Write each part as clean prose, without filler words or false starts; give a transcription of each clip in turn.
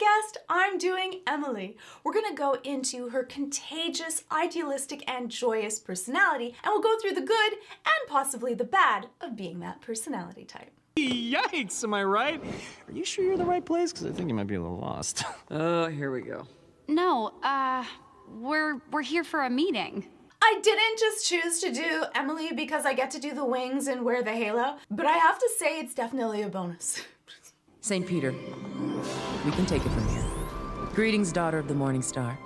guest, I'm doing Emily. We're gonna go into her contagious, idealistic, and joyous personality, and we'll go through the good and possibly the bad of being that personality type. Yikes, am I right? Are you sure you're the right place? Because I think you might be a little lost. Oh, here we go. No, we're here for a meeting. I didn't just choose to do Emily because I get to do the wings and wear the halo, but I have to say it's definitely a bonus. St. Peter, we can take it from here. Greetings, daughter of the morning star.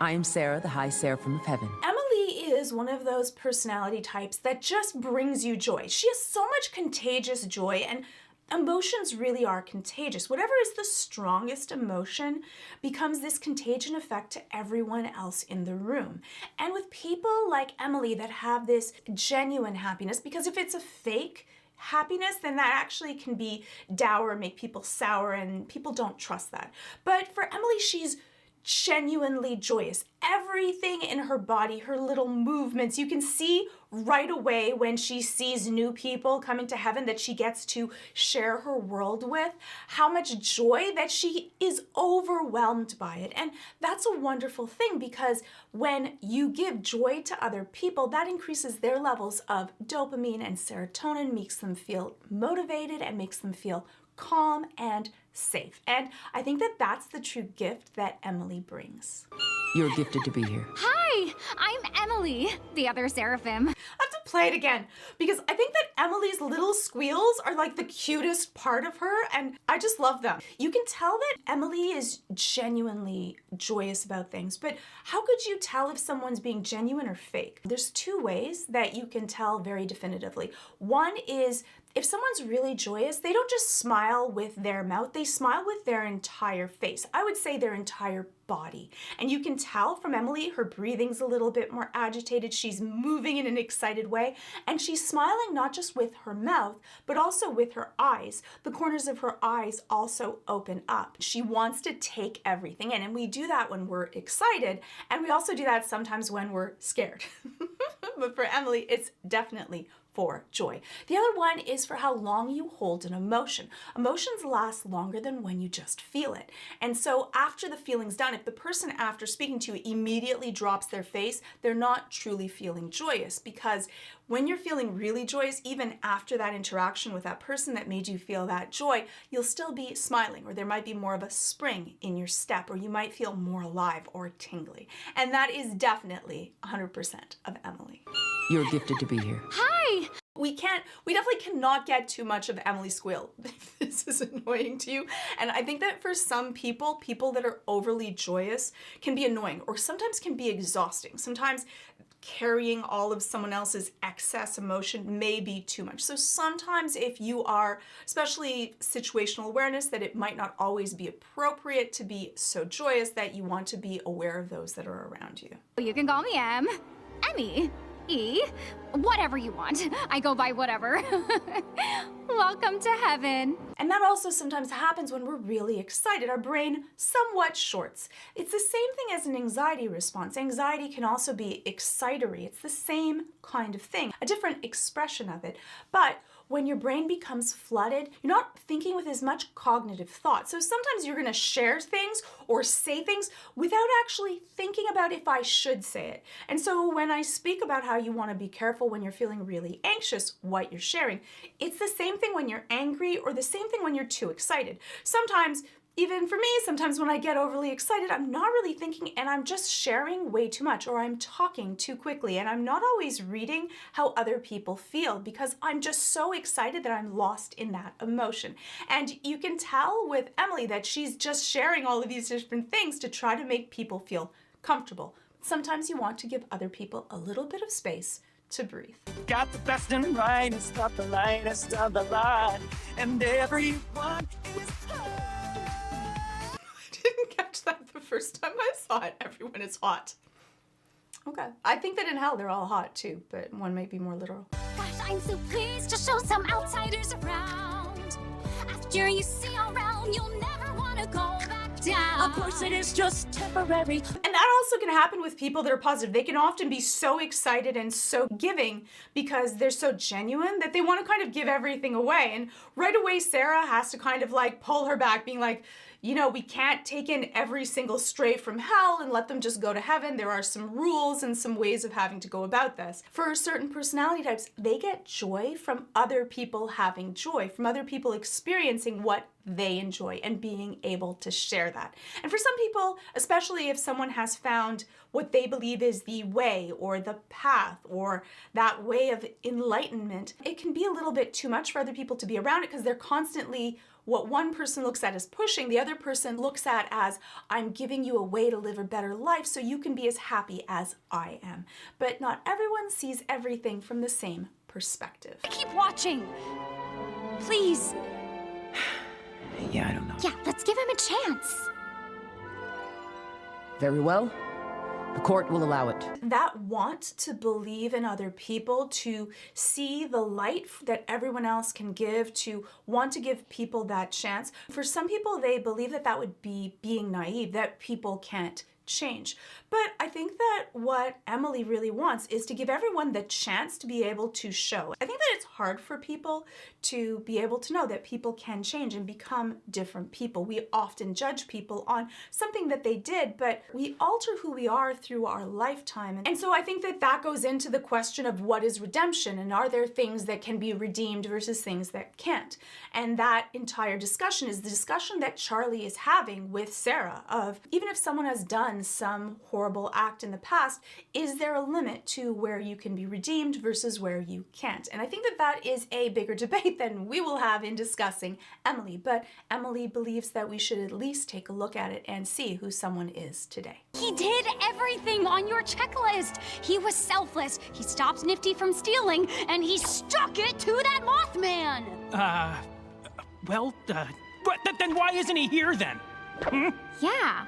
I am Sarah, the high seraphim of heaven. Emily is one of those personality types that just brings you joy. She has so much contagious joy, and emotions really are contagious. Whatever is the strongest emotion becomes this contagion effect to everyone else in the room. And with people like Emily that have this genuine happiness, because if it's a fake happiness, then that actually can be dour, make people sour, and people don't trust that. But for Emily, she's genuinely joyous. Everything in her body, her little movements, you can see right away when she sees new people coming to heaven that she gets to share her world with, how much joy that she is overwhelmed by it. And that's a wonderful thing, because when you give joy to other people, that increases their levels of dopamine and serotonin, makes them feel motivated and makes them feel calm and safe. And I think that that's the true gift that Emily brings. You're gifted to be here. Hi, I'm Emily, the other seraphim. I have to play it again because I think that Emily's little squeals are like the cutest part of her, and I just love them. You can tell that Emily is genuinely joyous about things, but how could you tell if someone's being genuine or fake? There's two ways that you can tell very definitively. One is if someone's really joyous, they don't just smile with their mouth, they smile with their entire face. I would say their entire body. And you can tell from Emily, her breathing's a little bit more agitated, she's moving in an excited way, and she's smiling not just with her mouth, but also with her eyes. The corners of her eyes also open up. She wants to take everything in, and we do that when we're excited, and we also do that sometimes when we're scared. But for Emily, it's definitely for joy. The other one is for how long you hold an emotion. Emotions last longer than when you just feel it. And so after the feeling's done, if the person after speaking to you immediately drops their face, they're not truly feeling joyous, because when you're feeling really joyous, even after that interaction with that person that made you feel that joy, you'll still be smiling, or there might be more of a spring in your step, or you might feel more alive or tingly. And that is definitely 100% of Emily. You're gifted to be here. Hi! We definitely cannot get too much of Emily squeal if this is annoying to you. And I think that for some people that are overly joyous can be annoying, or sometimes can be exhausting. Sometimes carrying all of someone else's excess emotion may be too much. So sometimes if you are, especially situational awareness, that it might not always be appropriate to be so joyous, that you want to be aware of those that are around you. You can call me Emmy, E, whatever you want. I go by whatever. Welcome to heaven. And that also sometimes happens when we're really excited. Our brain somewhat shorts. It's the same thing as an anxiety response. Anxiety can also be excitory. It's the same kind of thing, a different expression of it. But when your brain becomes flooded, you're not thinking with as much cognitive thought. So sometimes you're gonna share things or say things without actually thinking about if I should say it. And so when I speak about how you wanna be careful when you're feeling really anxious, what you're sharing, it's the same thing when you're angry, or the same thing when you're too excited. Sometimes, even for me, sometimes when I get overly excited, I'm not really thinking, and I'm just sharing way too much, or I'm talking too quickly, and I'm not always reading how other people feel, because I'm just so excited that I'm lost in that emotion. And you can tell with Emily that she's just sharing all of these different things to try to make people feel comfortable. Sometimes you want to give other people a little bit of space to breathe. Got the best and brightest of the lightest of the light, and everyone is hot. I didn't catch that the first time I saw it. Everyone is hot. Okay. I think that in hell they're all hot too, but one might be more literal. Gosh, I'm so pleased to show some outsiders around. After you see around, you'll never want to go back down. Of course it is just temporary. And that also can happen with people that are positive. They can often be so excited and so giving because they're so genuine that they want to kind of give everything away. And right away, Sarah has to kind of like pull her back, being like, we can't take in every single stray from hell and let them just go to heaven. There are some rules and some ways of having to go about this. For certain personality types, they get joy from other people having joy, from other people experiencing what they enjoy and being able to share that. And for some people, especially if someone has found what they believe is the way or the path or that way of enlightenment, it can be a little bit too much for other people to be around it because they're constantly, what one person looks at as pushing, the other person looks at as, I'm giving you a way to live a better life so you can be as happy as I am. But not everyone sees everything from the same perspective. Keep watching. Please. Yeah, I don't know. Yeah, let's give him a chance. Very well. The court will allow it. That want to believe in other people, to see the light that everyone else can give, to want to give people that chance. For some people, they believe that that would be being naive, that people can't change. But I think that what Emily really wants is to give everyone the chance to be able to show. I think that it's hard for people to be able to know that people can change and become different people. We often judge people on something that they did, but we alter who we are through our lifetime. And so I think that that goes into the question of what is redemption, and are there things that can be redeemed versus things that can't? And that entire discussion is the discussion that Charlie is having with Sarah of, even if someone has done some horrible act in the past, is there a limit to where you can be redeemed versus where you can't? And I think that that is a bigger debate than we will have in discussing Emily, but Emily believes that we should at least take a look at it and see who someone is today. He did everything on your checklist. He was selfless. He stopped Nifty from stealing, and he stuck it to that Mothman. Then why isn't he here then? Yeah.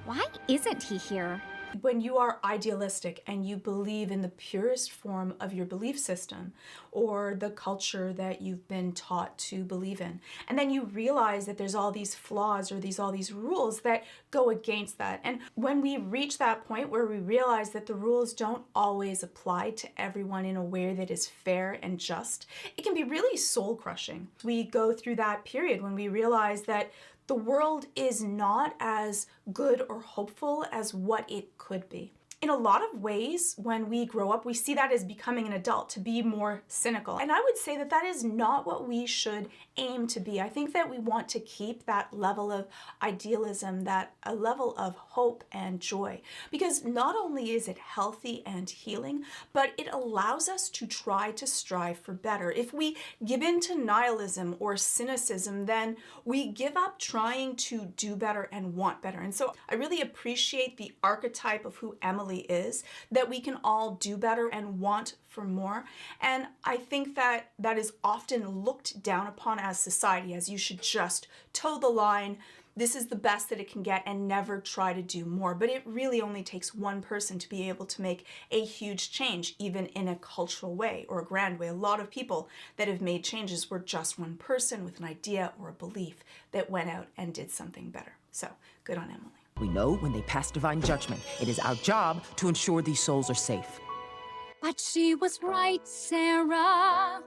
Why isn't he here? When you are idealistic and you believe in the purest form of your belief system or the culture that you've been taught to believe in, and then you realize that there's all these flaws or all these rules that go against that. And when we reach that point where we realize that the rules don't always apply to everyone in a way that is fair and just, it can be really soul-crushing. We go through that period when we realize that the world is not as good or hopeful as what it could be. In a lot of ways, when we grow up, we see that as becoming an adult, to be more cynical. And I would say that that is not what we should aim to be. I think that we want to keep that level of idealism, that a level of hope and joy, because not only is it healthy and healing, but it allows us to try to strive for better. If we give in to nihilism or cynicism, then we give up trying to do better and want better. And so I really appreciate the archetype of who Emily is, that we can all do better and want for more. And I think that that is often looked down upon as society, as you should just toe the line. This is the best that it can get and never try to do more. But it really only takes one person to be able to make a huge change, even in a cultural way or a grand way. A lot of people that have made changes were just one person with an idea or a belief that went out and did something better. So good on Emily. We know when they pass divine judgment, it is our job to ensure these souls are safe. But she was right, Sarah.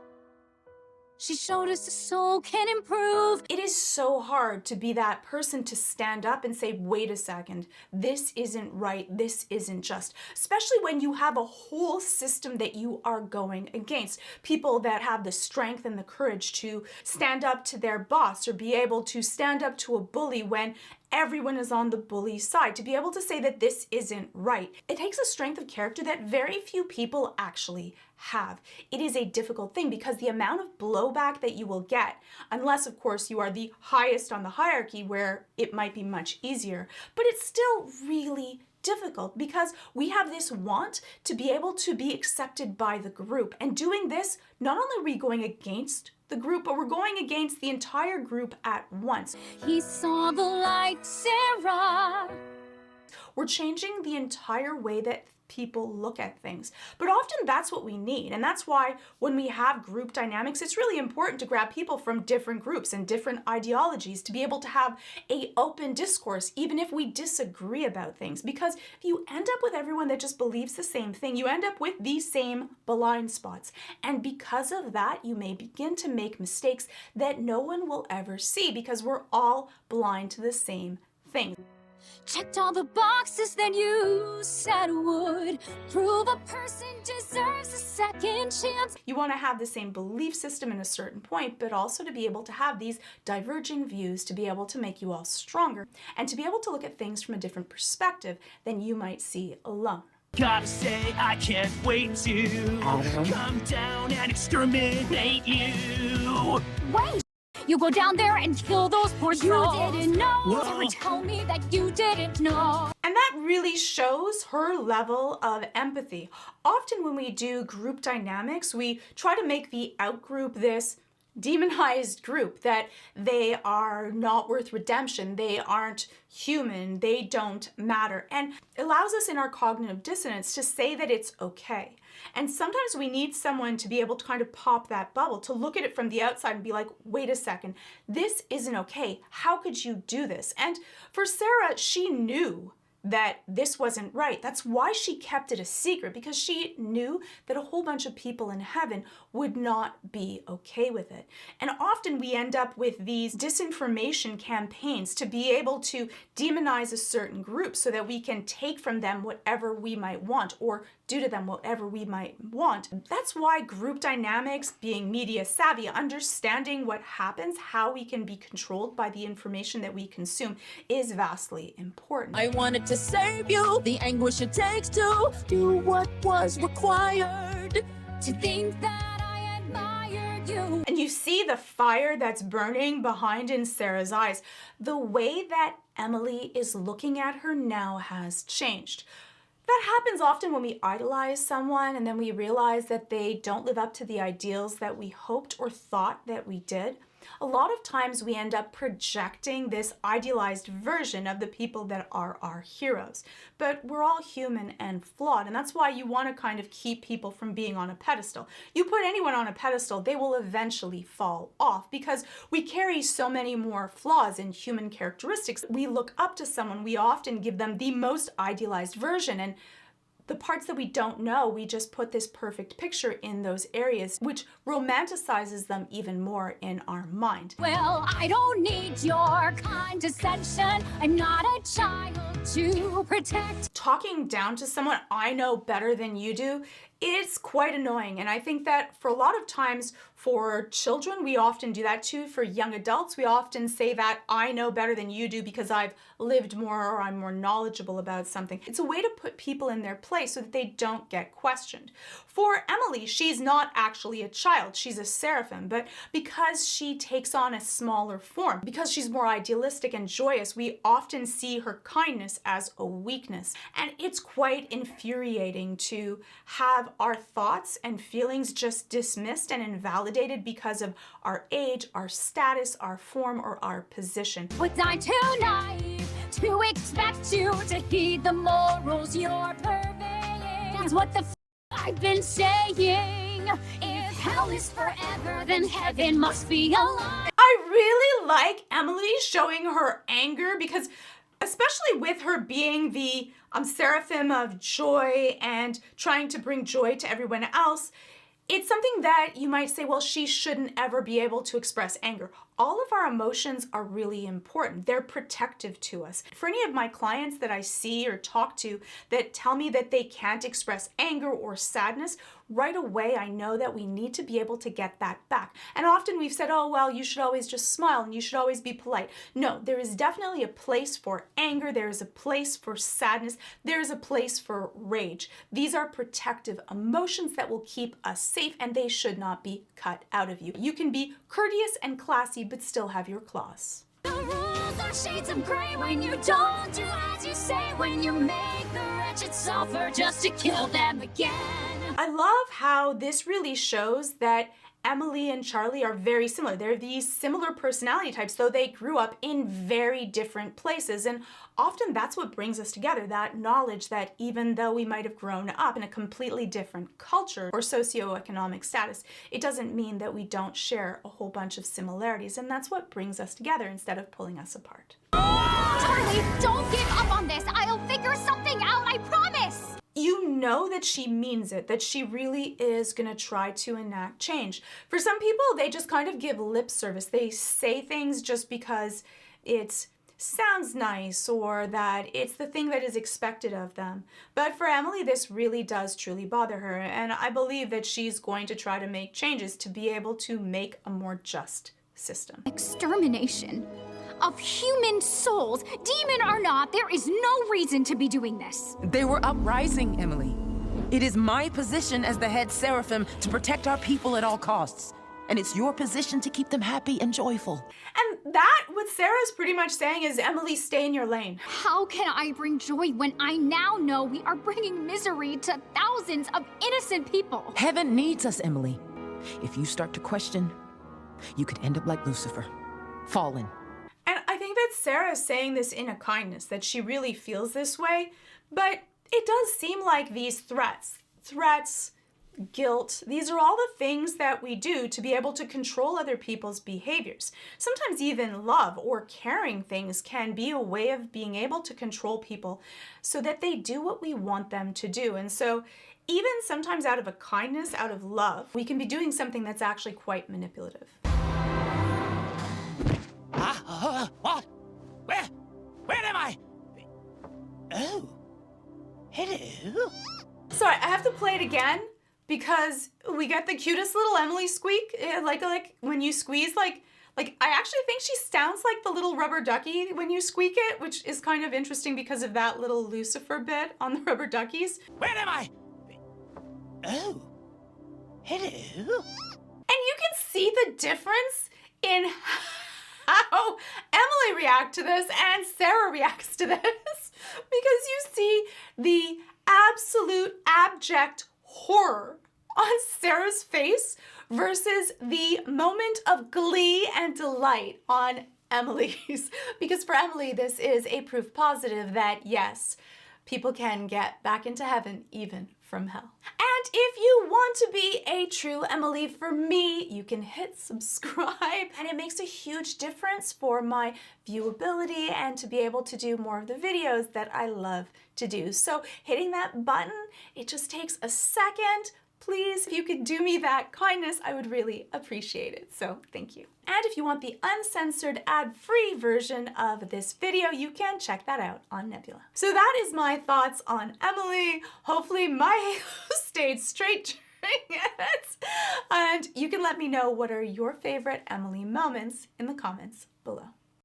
She showed us the soul can improve. It is so hard to be that person to stand up and say, wait a second, this isn't right, this isn't just. Especially when you have a whole system that you are going against. People that have the strength and the courage to stand up to their boss or be able to stand up to a bully when everyone is on the bully's side, to be able to say that this isn't right. It takes a strength of character that very few people actually have. It is a difficult thing because the amount of blowback that you will get, unless of course you are the highest on the hierarchy where it might be much easier, but it's still really difficult because we have this want to be able to be accepted by the group. And doing this, not only are we going against the group, but we're going against the entire group at once. He saw the light, Sarah. We're changing the entire way that people look at things. But often that's what we need. And that's why when we have group dynamics, it's really important to grab people from different groups and different ideologies to be able to have an open discourse, even if we disagree about things. Because if you end up with everyone that just believes the same thing, you end up with these same blind spots. And because of that, you may begin to make mistakes that no one will ever see because we're all blind to the same thing. Checked all the boxes that you said would prove a person deserves a second chance. You want to have the same belief system in a certain point, but also to be able to have these diverging views to be able to make you all stronger and to be able to look at things from a different perspective than you might see alone. Gotta say, I can't wait to come down and exterminate you. Wait! You go down there and kill those poor trolls. You didn't know. Whoa. Never tell me that you didn't know. And that really shows her level of empathy. Often when we do group dynamics, we try to make the outgroup this demonized group, that they are not worth redemption, they aren't human, they don't matter, and it allows us in our cognitive dissonance to say that it's okay. And sometimes we need someone to be able to kind of pop that bubble, to look at it from the outside and be like, wait a second, this isn't okay. How could you do this? And for Sarah, she knew that this wasn't right. That's why she kept it a secret, because she knew that a whole bunch of people in heaven would not be okay with it. And often we end up with these disinformation campaigns to be able to demonize a certain group so that we can take from them whatever we might want or do to them whatever we might want. That's why group dynamics, being media savvy, understanding what happens, how we can be controlled by the information that we consume is vastly important. I wanted to save you, the anguish it takes to do what was required. To think that I admired you. And you see the fire that's burning behind in Sarah's eyes. The way that Emily is looking at her now has changed. That happens often when we idolize someone and then we realize that they don't live up to the ideals that we hoped or thought that we did. A lot of times we end up projecting this idealized version of the people that are our heroes. But we're all human and flawed, and that's why you want to kind of keep people from being on a pedestal. You put anyone on a pedestal, they will eventually fall off because we carry so many more flaws in human characteristics. We look up to someone, we often give them the most idealized version, and the parts that we don't know, we just put this perfect picture in those areas, which romanticizes them even more in our mind. Well, I don't need your condescension. I'm not a child to protect. Talking down to someone, I know better than you do, it's quite annoying. And I think that for a lot of times for children, we often do that too. For young adults, we often say that I know better than you do because I've lived more or I'm more knowledgeable about something. It's a way to put people in their place so that they don't get questioned. For Emily, she's not actually a child, she's a seraphim, but because she takes on a smaller form, because she's more idealistic and joyous, we often see her kindness as a weakness. And it's quite infuriating to have our thoughts and feelings just dismissed and invalidated because of our age, our status, our form, or our position. Was I too naive to expect you to heed the morals you're purveying? That's what the I've been saying. If hell is forever, then heaven must be alive. I really like Emily showing her anger because especially with her being the seraphim of joy and trying to bring joy to everyone else, it's something that you might say, well, she shouldn't ever be able to express anger. All of our emotions are really important. They're protective to us. For any of my clients that I see or talk to that tell me that they can't express anger or sadness, right away I know that we need to be able to get that back. And often we've said, oh, well, you should always just smile and you should always be polite. No, there is definitely a place for anger. There is a place for sadness. There is a place for rage. These are protective emotions that will keep us safe and they should not be cut out of you. You can be courteous and classy, but still have your claws. The rules are shades of gray when you don't do as you say, when you make the wretched suffer just to kill them again. I love how this really shows that Emily and Charlie are very similar. They're these similar personality types, though they grew up in very different places. And often that's what brings us together, that knowledge that even though we might have grown up in a completely different culture or socioeconomic status, it doesn't mean that we don't share a whole bunch of similarities. And that's what brings us together instead of pulling us apart. Charlie, don't give up on this. I'll figure something out, I promise. You know that she means it, that she really is going to try to enact change. For some people, they just kind of give lip service. They say things just because it sounds nice or that it's the thing that is expected of them. But for Emily, this really does truly bother her, and I believe that she's going to try to make changes to be able to make a more just system. Extermination of human souls. Demon or not, there is no reason to be doing this. They were uprising, Emily. It is my position as the head Seraphim to protect our people at all costs. And it's your position to keep them happy and joyful. And that, what Sarah's pretty much saying is, Emily, stay in your lane. How can I bring joy when I now know we are bringing misery to thousands of innocent people? Heaven needs us, Emily. If you start to question, you could end up like Lucifer, fallen. And I think that Sarah is saying this in a kindness, that she really feels this way, but it does seem like these threats, guilt, these are all the things that we do to be able to control other people's behaviors. Sometimes even love or caring things can be a way of being able to control people so that they do what we want them to do. And so even sometimes out of a kindness, out of love, we can be doing something that's actually quite manipulative. What? Where am I? Oh. Hello? Sorry, I have to play it again because we get the cutest little Emily squeak. Like when you squeeze, like I actually think she sounds like the little rubber ducky when you squeak it, which is kind of interesting because of that little Lucifer bit on the rubber duckies. Where am I? Oh. Hello? And you can see the difference in how Emily reacts to this and Sarah reacts to this because you see the absolute abject horror on Sarah's face versus the moment of glee and delight on Emily's. Because for Emily, this is a proof positive that yes, people can get back into heaven even from hell. And if you want to be a true Emily for me, you can hit subscribe, and it makes a huge difference for my viewability and to be able to do more of the videos that I love to do. So hitting that button, it just takes a second. Please, if you could do me that kindness, I would really appreciate it. So thank you. And if you want the uncensored ad-free version of this video, you can check that out on Nebula. So that is my thoughts on Emily. Hopefully my halo stayed straight during it. And you can let me know what are your favorite Emily moments in the comments below.